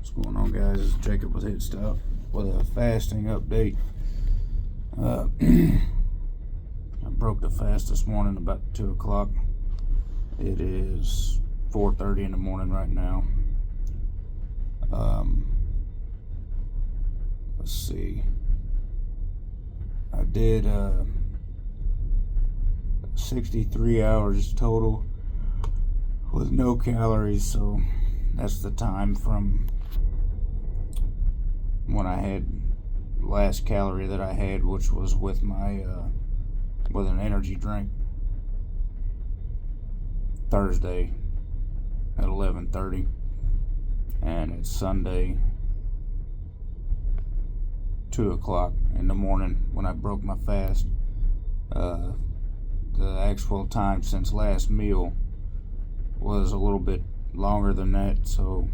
What's going on, guys? It's Jacob with H.I.T with a fasting update. I broke the fast this morning about 2 o'clock. It is 4:30 in the morning right now. Let's see. I did 63 hours total with no calories, so that's the time from when I had last calorie that I had, which was with my with an energy drink Thursday at 11:30, and it's Sunday 2 o'clock in the morning when I broke my fast. The actual time since last meal was a little bit longer than that, so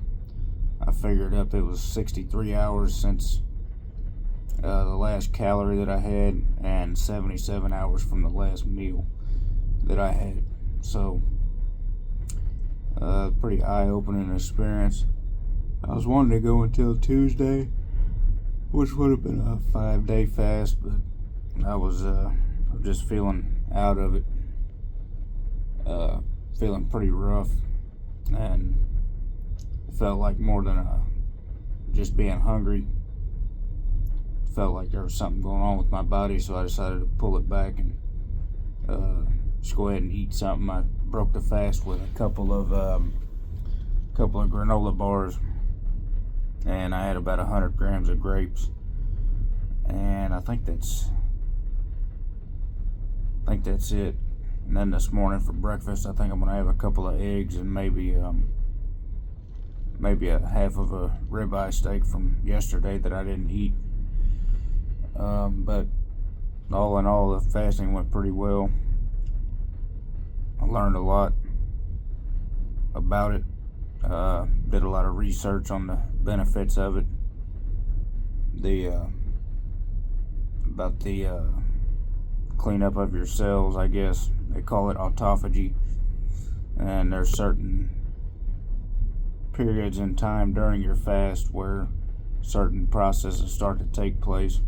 I figured up it was 63 hours since the last calorie that I had, and 77 hours from the last meal that I had. So pretty eye-opening experience. I was wanting to go until Tuesday, which would have been a 5-day fast, but I was just feeling out of it, feeling pretty rough, and felt like more than just being hungry. Felt like there was something going on with my body, so I decided to pull it back and just go ahead and eat something. I broke the fast with a couple of granola bars, and I had about 100 grams of grapes, and I think that's it. And then this morning for breakfast, I think I'm gonna have a couple of eggs and maybe a half of a ribeye steak from yesterday that I didn't eat. But all in all, the fasting went pretty well. I learned a lot about it. Did a lot of research on the benefits of it. About the cleanup of your cells, I guess. They call it autophagy. And there's certain periods in time during your fast where certain processes start to take place,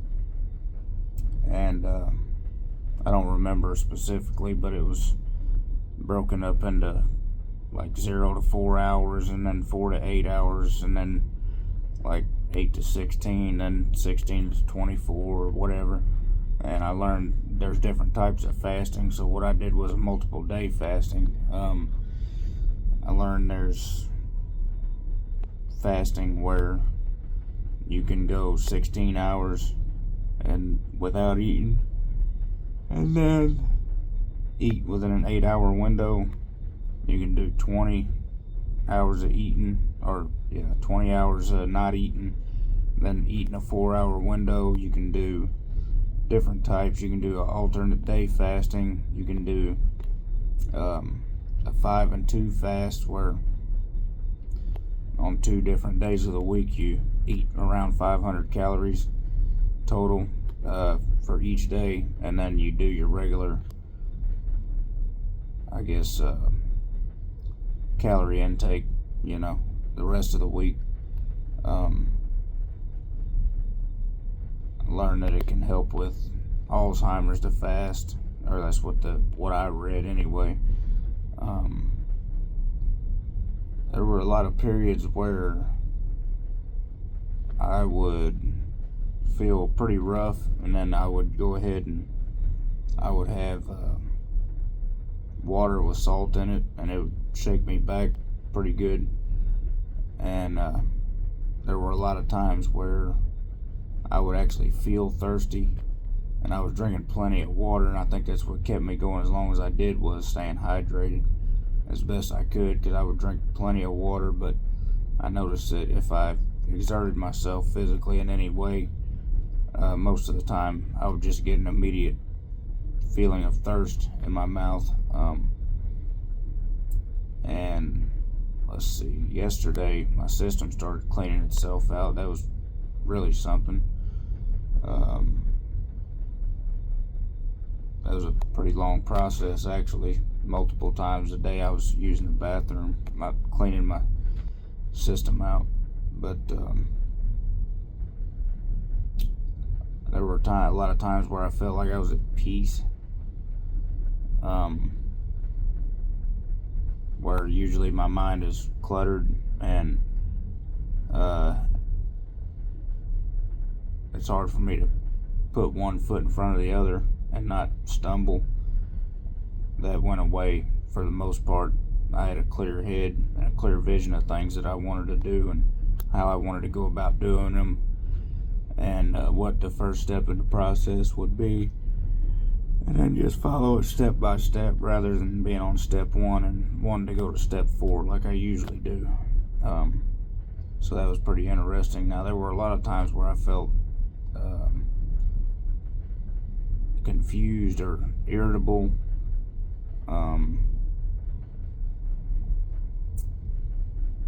and I don't remember specifically, but it was broken up into like 0 to 4 hours, and then 4 to 8 hours, and then like 8 to 16, then 16 to 24 or whatever. And I learned there's different types of fasting, so what I did was a multiple day fasting. I learned there's fasting where you can go 16 hours and without eating, and then eat within an 8-hour window. You can do 20 hours of eating, or 20 hours of not eating, then eat in a 4-hour window. You can do different types. You can do an alternate day fasting. You can do a 5 and 2 fast, where on 2 different days of the week you eat around 500 calories total for each day, and then you do your regular, I guess, calorie intake, the rest of the week. I learned that it can help with Alzheimer's to fast, or that's what I read anyway. There were a lot of periods where I would feel pretty rough, and then I would go ahead and I would have water with salt in it, and it would shake me back pretty good. And there were a lot of times where I would actually feel thirsty, and I was drinking plenty of water, and I think that's what kept me going as long as I did, was staying hydrated as best I could, because I would drink plenty of water. But I noticed that if I exerted myself physically in any way, most of the time I would just get an immediate feeling of thirst in my mouth. And let's see, yesterday my system started cleaning itself out. That was really something. That was a pretty long process, actually. Multiple times a day I was using the bathroom, cleaning my system out. But there were a lot of times where I felt like I was at peace, where usually my mind is cluttered, and it's hard for me to put one foot in front of the other and not stumble. That went away for the most part. I had a clear head and a clear vision of things that I wanted to do and how I wanted to go about doing them, and what the first step in the process would be, and then just follow it step by step rather than being on step one and wanting to go to step 4 like I usually do. So that was pretty interesting. Now, there were a lot of times where I felt confused or irritable.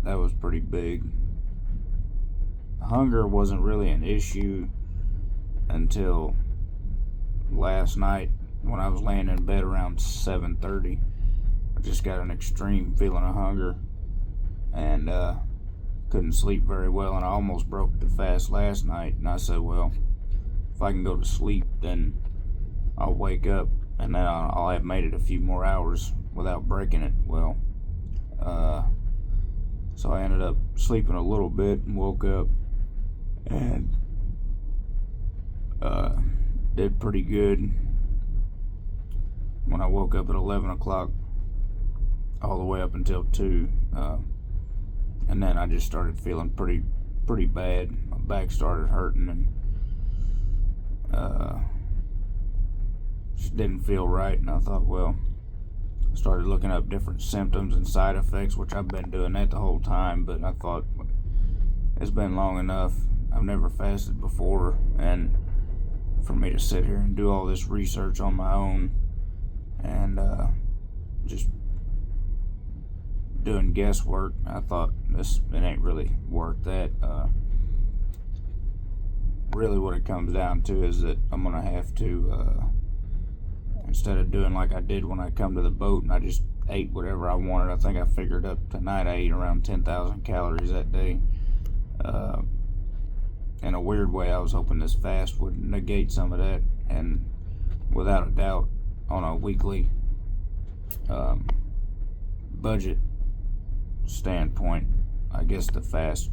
That was pretty big. Hunger wasn't really an issue until last night when I was laying in bed around 7:30. I just got an extreme feeling of hunger and couldn't sleep very well, and I almost broke the fast last night. And I said, well, if I can go to sleep, then I'll wake up and then I'll have made it a few more hours without breaking it. Well, so I ended up sleeping a little bit and woke up and did pretty good when I woke up at 11 o'clock all the way up until 2, and then I just started feeling pretty bad. My back started hurting and just didn't feel right, and I thought, well, I started looking up different symptoms and side effects, which I've been doing that the whole time, but I thought, it's been long enough. I've never fasted before, and for me to sit here and do all this research on my own and just doing guesswork, I thought it ain't really worth that. Really what it comes down to is that I'm gonna have to, instead of doing like I did when I come to the boat and I just ate whatever I wanted. I think I figured up tonight I ate around 10,000 calories that day. In a weird way, I was hoping this fast would negate some of that, and without a doubt, on a weekly budget standpoint, I guess the fast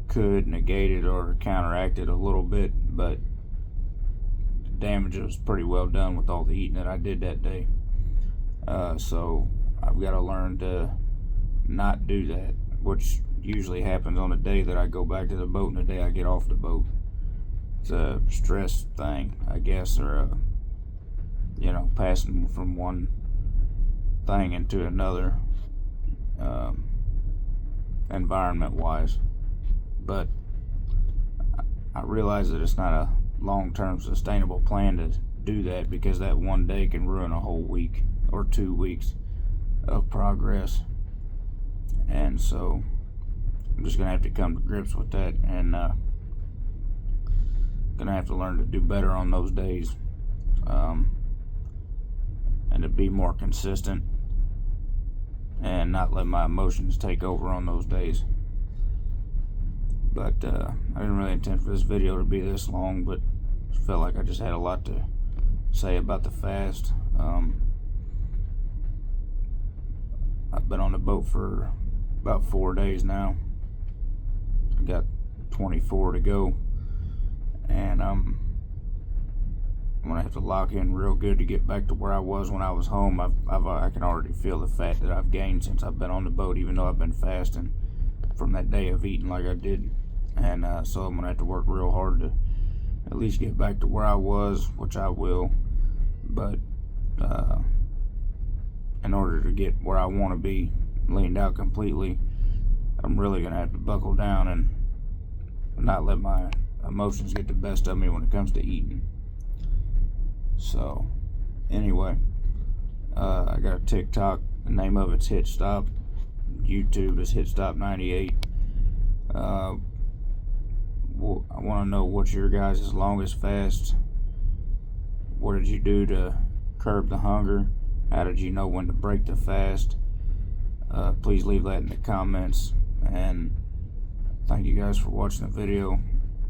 could negate it or counteract it a little bit, but the damage was pretty well done with all the eating that I did that day. So I've got to learn to not do that, which usually happens on the day that I go back to the boat and the day I get off the boat. It's a stress thing, I guess, or passing from one thing into another, environment wise. But I realize that it's not a long-term sustainable plan to do that, because that one day can ruin a whole week or 2 weeks of progress. And so I'm just gonna have to come to grips with that, and gonna have to learn to do better on those days, and to be more consistent and not let my emotions take over on those days. But I didn't really intend for this video to be this long, but I felt like I just had a lot to say about the fast. I've been on the boat for about 4 days now. I got 24 to go, and I'm gonna have to lock in real good to get back to where I was when I was home. I can already feel the fat that I've gained since I've been on the boat, even though I've been fasting from that day of eating like I did. And so I'm gonna have to work real hard to at least get back to where I was, which I will. But in order to get where I want to be, leaned out completely, I'm really gonna have to buckle down and not let my emotions get the best of me when it comes to eating. So anyway, I got a TikTok. The name of it's H.I.T. YouTube is H.I.T. 98. I want to know what's your guys' longest fast. What did you do to curb the hunger? How did you know when to break the fast? Please leave that in the comments, and Thank you guys for watching the video.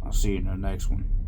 I'll see you in the next one.